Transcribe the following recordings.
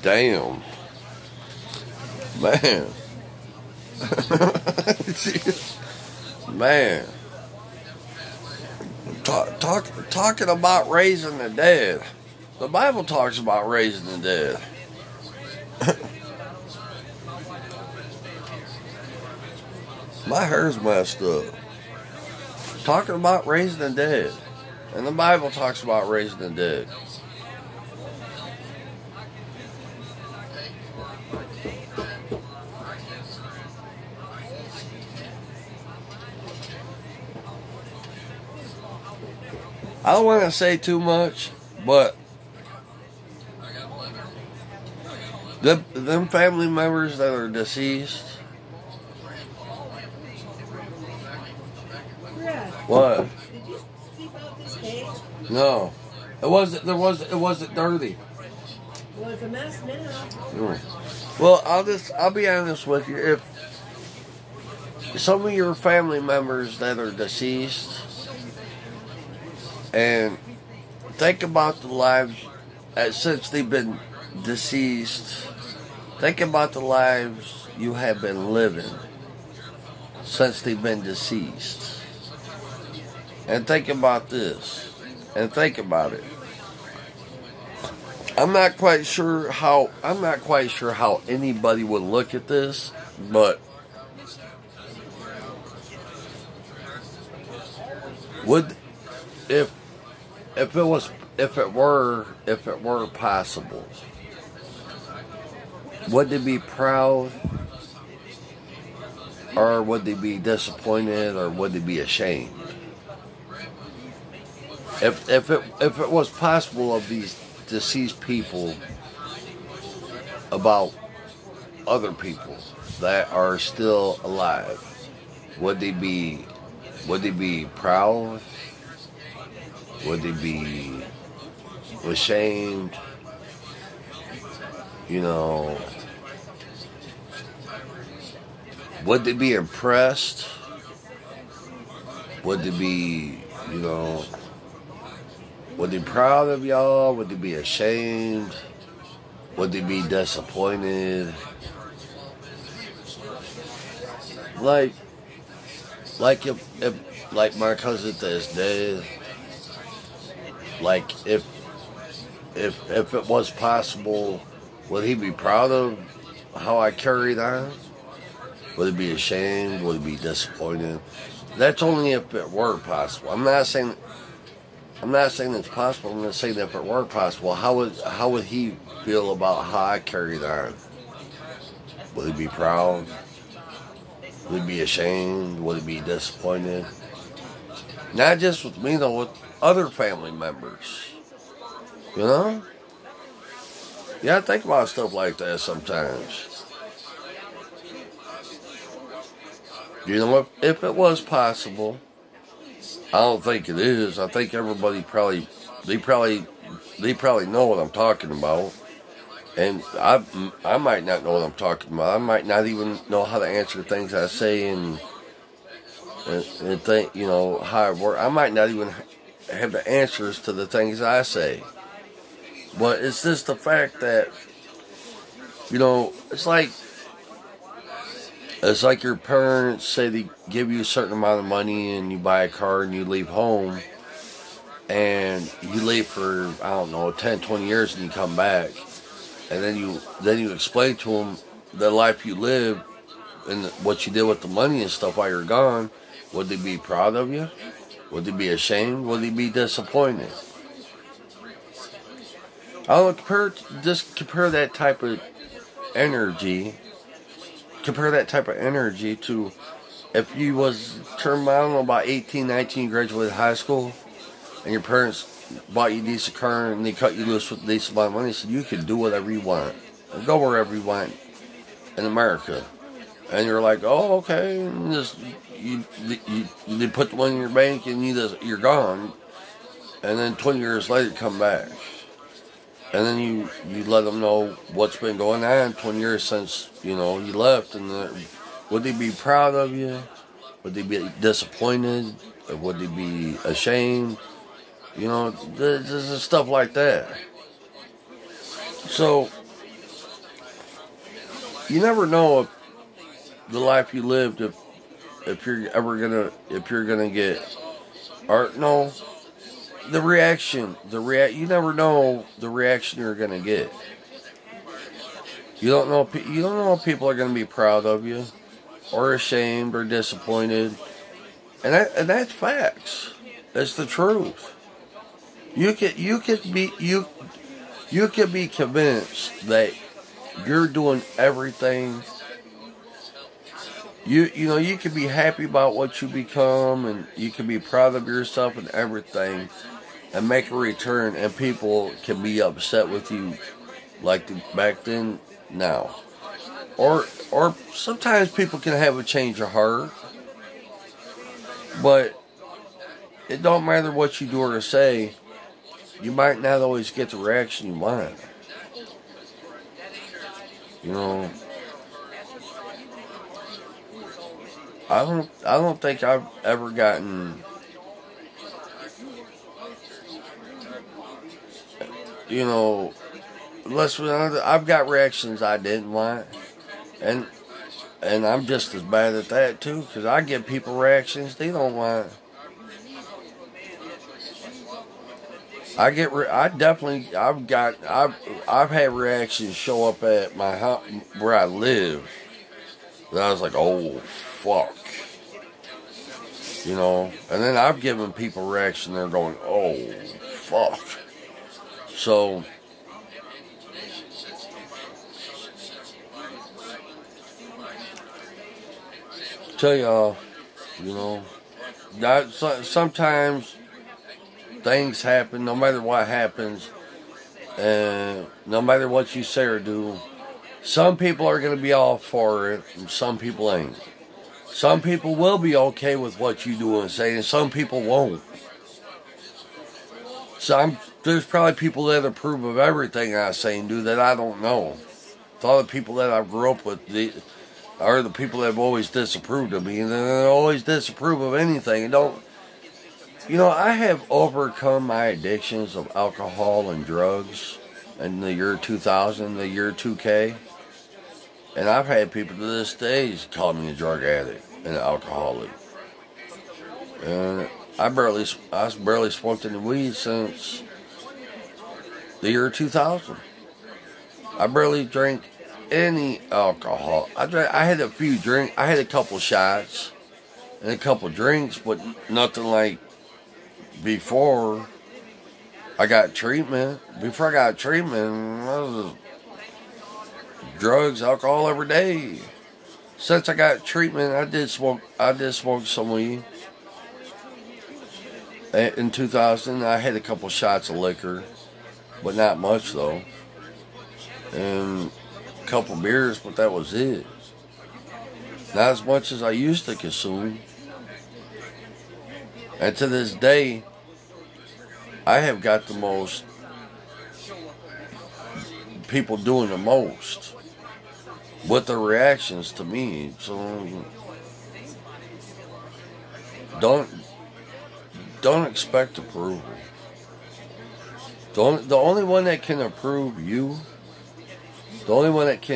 Damn. Man. Man. Talking about raising the dead. The Bible talks about raising the dead. My hair's messed up. Talking about raising the dead. And the Bible talks about raising the dead. I don't want to say too much, but them family members that are deceased. What? Did you sleep out this page? No, it wasn't dirty. Well, it's a mess now. Well, I'll be honest with you. If some of your family members that are deceased, and think about the lives since they've been deceased, think about the lives you have been living since they've been deceased. And think about this. And think about it. I'm not quite sure how anybody would look at this, but would if it were possible, would they be proud, or would they be disappointed, or would they be ashamed? If it was possible of these deceased people about other people that are still alive, would they be proud? Would they be ashamed? You know, would they be impressed? Would they be, you know, would they be proud of y'all? Would they be ashamed? Would they be disappointed? Like if my cousin to this day, like if it was possible, would he be proud of how I carried on? Would he be ashamed? Would he be disappointed? That's only if it were possible. I'm not saying it's possible. I'm just saying if it were possible, how would he feel about how I carried on? Would he be proud? Would he be ashamed? Would he be disappointed? Not just with me though, with other family members. You know? Yeah, I think about stuff like that sometimes. You know, if it was possible, I don't think it is. I think everybody probably know what I'm talking about. And I might not know what I'm talking about. I might not even know how to answer things I say and think, you know, how I work. I might not even have the answers to the things I say. But it's just the fact that, you know, it's like your parents say they give you a certain amount of money and you buy a car and you leave home. And you leave for, I don't know, 10, 20 years and you come back. And then you explain to them the life you lived and what you did with the money and stuff while you're gone. Would they be proud of you? Would they be ashamed? Would they be disappointed? I don't know, compare that type of energy. Compare that type of energy to if you was turned, I don't know, about 18, 19, graduated high school, and your parents bought you a decent car and they cut you loose with a decent amount of money, so you can do whatever you want. And go wherever you want in America. And you're like, oh, okay, and just you put the money in your bank and you're gone. And then 20 years later, come back. And then you let them know what's been going on 20 years since, you know, you left. And would they be proud of you? Would they be disappointed? Or would they be ashamed? You know, this is stuff like that. So, you never know if the life you lived, if you're gonna get, or no, the reaction, you never know the reaction you're gonna get. You don't know if people are gonna be proud of you, or ashamed, or disappointed, and that's facts. That's the truth. You could be convinced that you're doing everything. You know, you can be happy about what you become, and you can be proud of yourself and everything, and make a return, and people can be upset with you like back then now. Or sometimes people can have a change of heart, but it don't matter what you do or say. You might not always get the reaction you want. You know, I don't think I've ever gotten, you know, I've got reactions I didn't want, and I'm just as bad at that too, because I give people reactions they don't want. I've had reactions show up at my house where I live that I was like, oh fuck, you know. And then I've given people reaction, they're going, oh fuck. So tell y'all, you know, that sometimes things happen, no matter what happens, and no matter what you say or do. Some people are going to be all for it, and some people ain't. Some people will be okay with what you do and say, and some people won't. There's probably people that approve of everything I say and do that I don't know. It's all the people that I grew up with are the people that have always disapproved of me, and they always disapprove of anything. And don't. You know, I have overcome my addictions of alcohol and drugs in the year 2000, the year 2K. And I've had people to this day call me a drug addict and an alcoholic. And I barely smoked any weed since the year 2000. I barely drank any alcohol. I had a few drinks. I had a couple shots and a couple drinks, but nothing like before I got treatment. Before I got treatment, I was drugs, alcohol every day. Since I got treatment, I did smoke some weed. In 2000, I had a couple shots of liquor, but not much though. And a couple beers, but that was it. Not as much as I used to consume. And to this day, I have got the most people doing the most with the reactions to me. So don't expect approval. The only one that can approve you, the only one that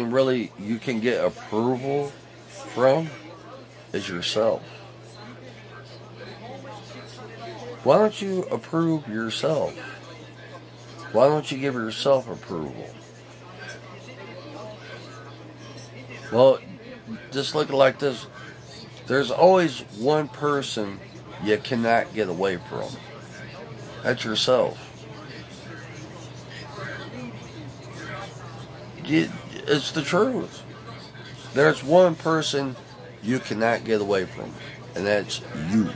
you can get approval from is yourself. Why don't you approve yourself? Why don't you give yourself approval? Well, just look like this. There's always one person you cannot get away from. That's yourself. It's the truth. There's one person you cannot get away from, and that's you.